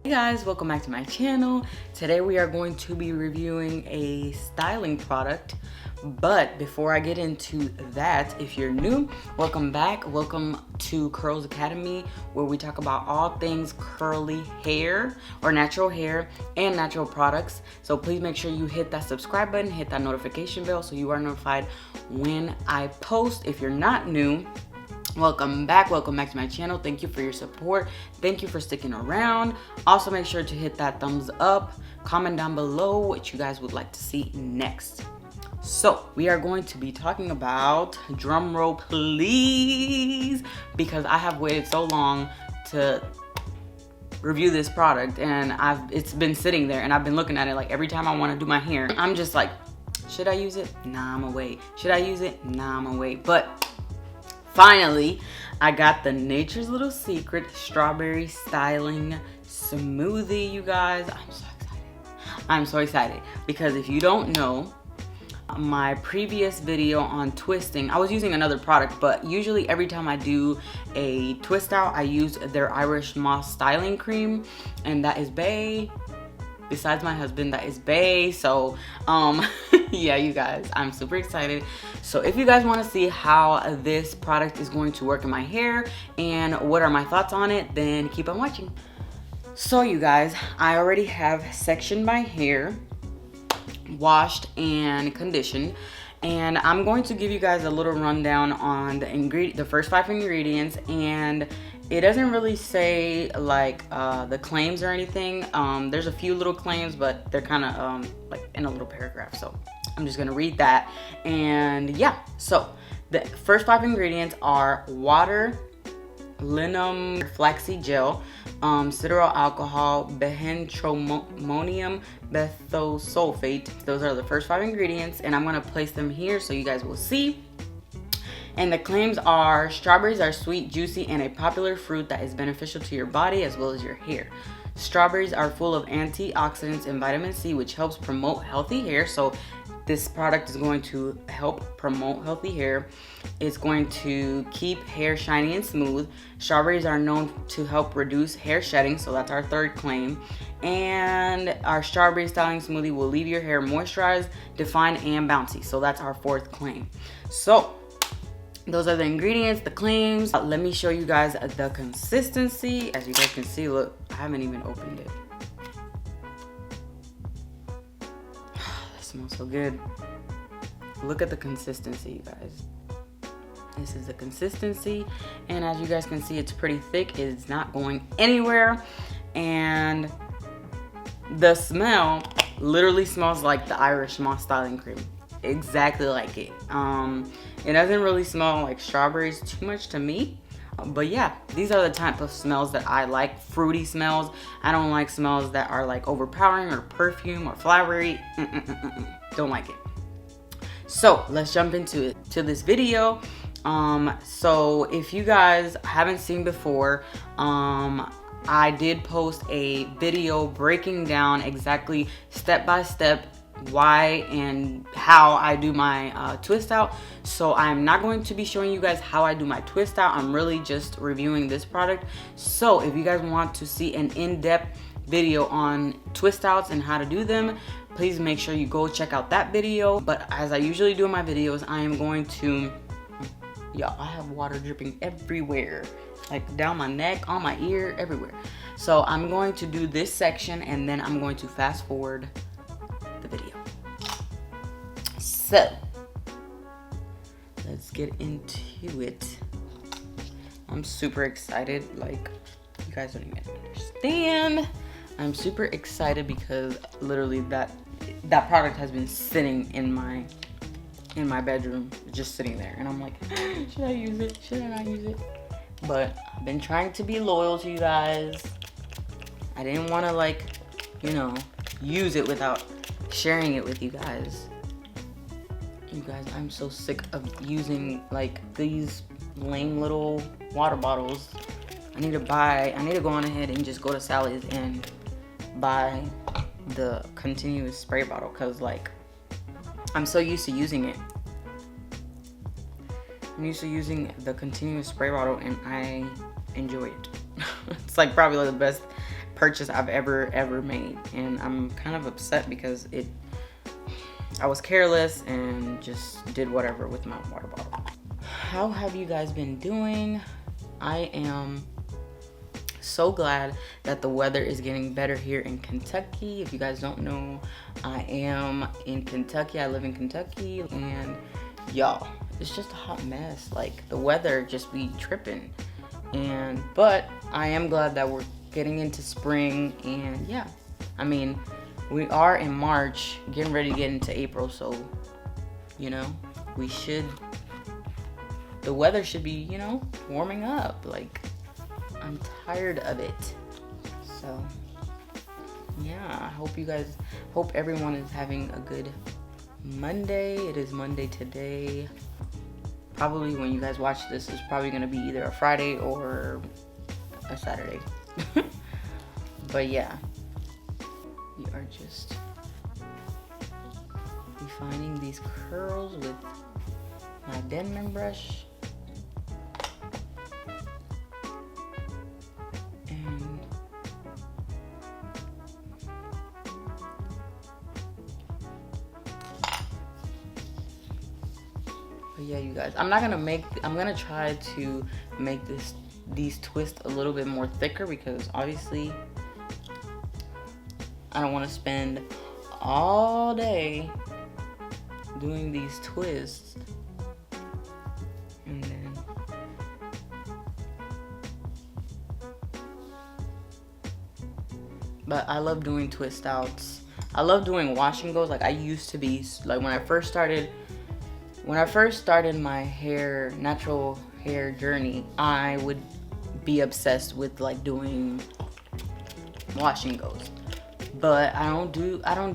Hey guys, welcome back to my channel. Today we are going to be reviewing a styling product, but before I get into that, if you're new, welcome back. Welcome to Curls Academy, where we talk about all things curly hair or natural hair and natural products. So please make sure you hit that subscribe button, hit that notification bell so you are notified when I post. If you're not new, welcome back to my channel. Thank you for your support. Thank you for sticking around. Also make sure to hit that thumbs up, comment down below what you guys would like to see next. So we are going to be talking about, drum roll please, because I have waited so long to review this product, and it's been sitting there and I've been looking at it like every time I want to do my hair. I'm just like, should I use it? Nah, I'm gonna wait. Should I use it? Nah, I'm gonna wait. But finally, I got the Nature's Little Secret Strawberry Styling Smoothie, you guys. I'm so excited. I'm so excited because if you don't know, my previous video on twisting, I was using another product, but usually every time I do a twist out, I use their Irish Moss styling cream, and that is bae. Besides my husband, that is bae. So yeah, you guys, I'm super excited. So if you guys want to see how this product is going to work in my hair and what are my thoughts on it, then keep on watching. So you guys, I already have sectioned my hair, washed and conditioned, and I'm going to give you guys a little rundown on the first 5 ingredients. And it doesn't really say like the claims or anything. There's a few little claims, but they're kind of like in a little paragraph, so I'm just gonna read that. And yeah, so the first 5 ingredients are water, linum flaxseed gel, cetyl alcohol, benhentromonium methosulfate. Those are the first 5 ingredients, and I'm gonna place them here so you guys will see. And the claims are: strawberries are sweet, juicy, and a popular fruit that is beneficial to your body as well as your hair. Strawberries are full of antioxidants and vitamin C, which helps promote healthy hair. So this product is going to help promote healthy hair. It's going to keep hair shiny and smooth. Strawberries are known to help reduce hair shedding, so that's our third claim. And our strawberry styling smoothie will leave your hair moisturized, defined, and bouncy. So that's our 4th claim. So those are the ingredients, the claims. Let me show you guys the consistency. As you guys can see, look, I haven't even opened it. That smells so good. Look at the consistency, you guys. This is the consistency, and as you guys can see, it's pretty thick. It's not going anywhere, and the smell literally smells like the Irish Moss styling cream. Exactly like it. It doesn't really smell like strawberries too much to me, but yeah, these are the type of smells that I like. Fruity smells. I don't like smells that are like overpowering or perfume or flowery. Don't like it. So let's jump into this video. So if you guys haven't seen before, I did post a video breaking down exactly step by step why and how I do my twist out. So I'm not going to be showing you guys how I do my twist out. I'm really just reviewing this product. So if you guys want to see an in-depth video on twist outs and how to do them, please make sure you go check out that video. But as I usually do in my videos, I am going to, y'all, I have water dripping everywhere, like down my neck, on my ear, everywhere. So I'm going to do this section, and then I'm going to fast forward the video. So let's get into it. I'm super excited, like you guys don't even understand. I'm super excited because literally that product has been sitting in my bedroom, just sitting there, and I'm like, should I use it? Should I not use it? But I've been trying to be loyal to you guys. I didn't want to, like, you know, use it without sharing it with you guys. You guys, I'm so sick of using like these lame little water bottles. I need to go on ahead and just go to Sally's and buy the continuous spray bottle, because like I'm so used to using it. I'm used to using the continuous spray bottle and I enjoy it. It's like probably the best purchase I've ever made, and I'm kind of upset because I was careless and just did whatever with my water bottle. How have you guys been doing? I am so glad that the weather is getting better here in Kentucky. If you guys don't know, I am in Kentucky. I live in Kentucky, and y'all, it's just a hot mess. Like, the weather just be tripping. But I am glad that we're getting into spring, and yeah, I mean, we are in March, getting ready to get into April, so, you know, the weather should be, you know, warming up. Like, I'm tired of it. So, yeah, I hope everyone is having a good Monday. It is Monday today. Probably when you guys watch this, it's probably going to be either a Friday or a Saturday. But yeah, we are just refining these curls with my Denman brush. And but yeah, you guys, I'm gonna try to make these twists a little bit more thicker, because obviously I don't want to spend all day doing these twists. And then but I love doing twist outs. I love doing wash and goes. Like, I used to be, like, when I first started my natural hair journey, I would be obsessed with, like, doing wash and goes. But I don't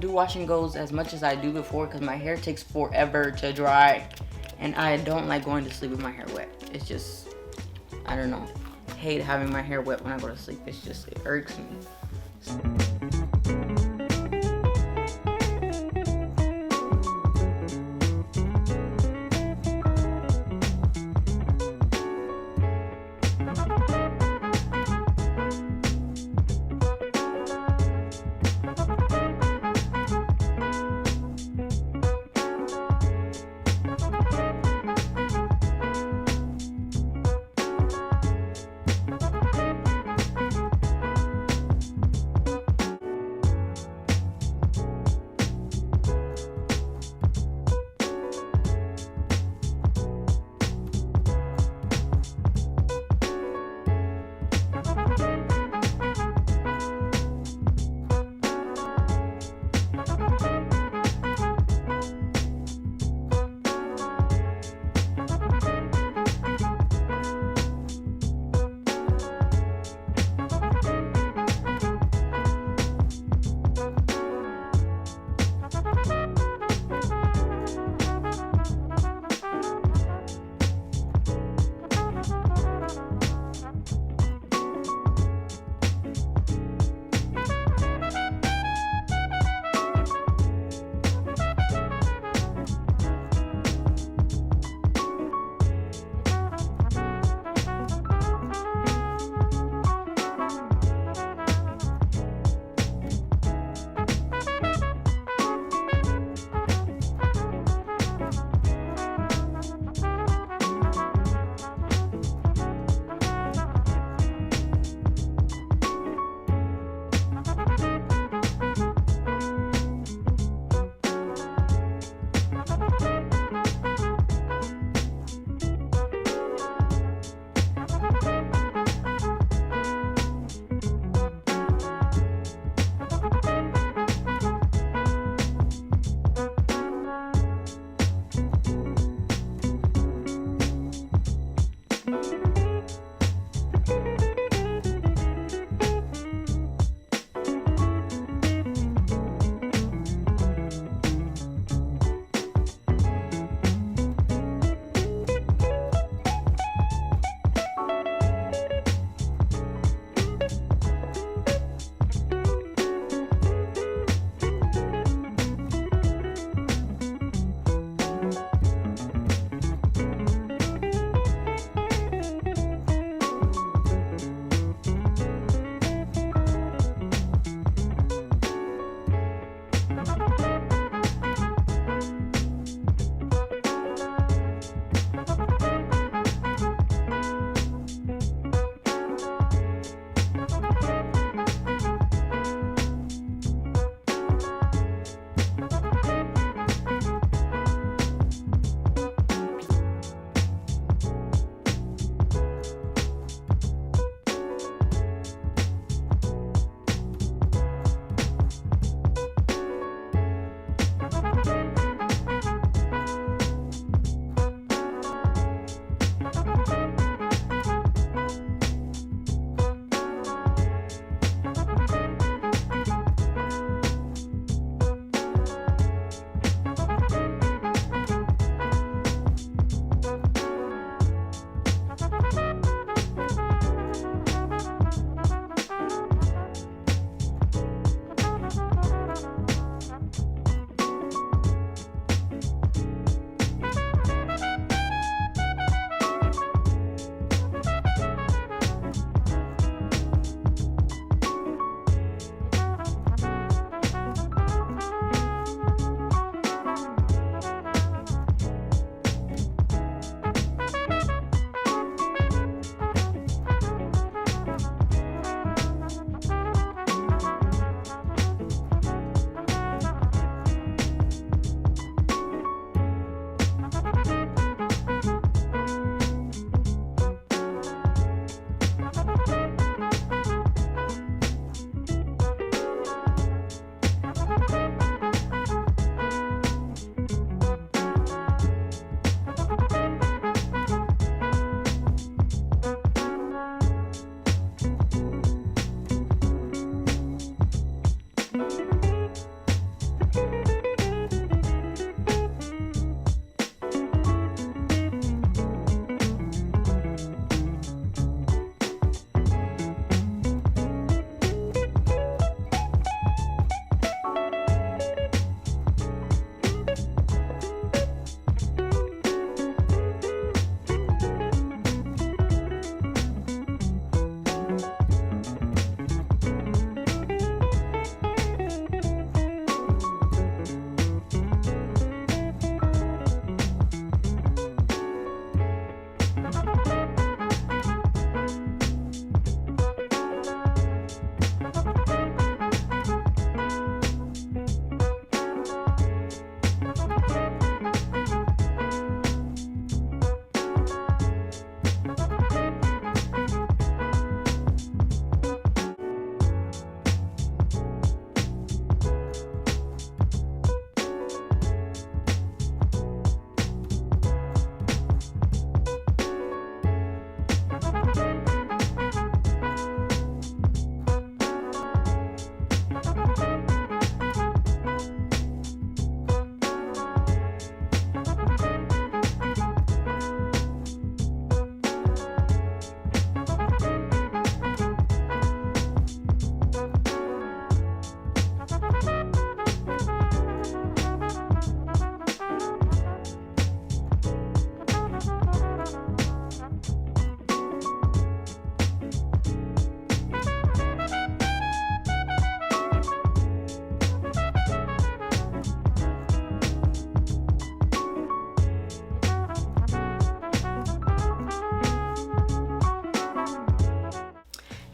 do wash and goes as much as I do before, because my hair takes forever to dry, and I don't like going to sleep with my hair wet. It's just, I don't know. I hate having my hair wet when I go to sleep. It irks me.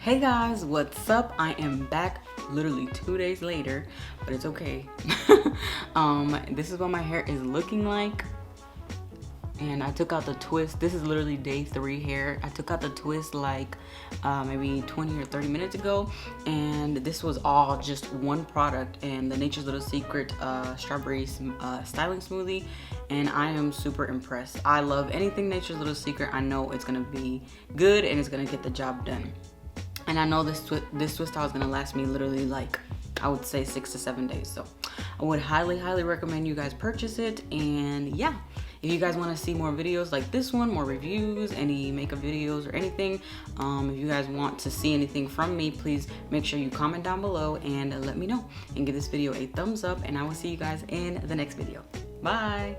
Hey guys, what's up? I am back literally 2 days later, but it's okay. This is what my hair is looking like. And I took out the twist. This is literally day 3 hair. I took out the twist like maybe 20 or 30 minutes ago, and this was all just one product, and the Nature's Little Secret strawberry styling smoothie, and I am super impressed. I love anything Nature's Little Secret. I know it's gonna be good and it's gonna get the job done. And I know this twist style is gonna last me literally like, I would say 6 to 7 days. So I would highly recommend you guys purchase it. And yeah, if you guys want to see more videos like this one, more reviews, any makeup videos or anything, if you guys want to see anything from me, please make sure you comment down below and let me know, and give this video a thumbs up, and I will see you guys in the next video. Bye.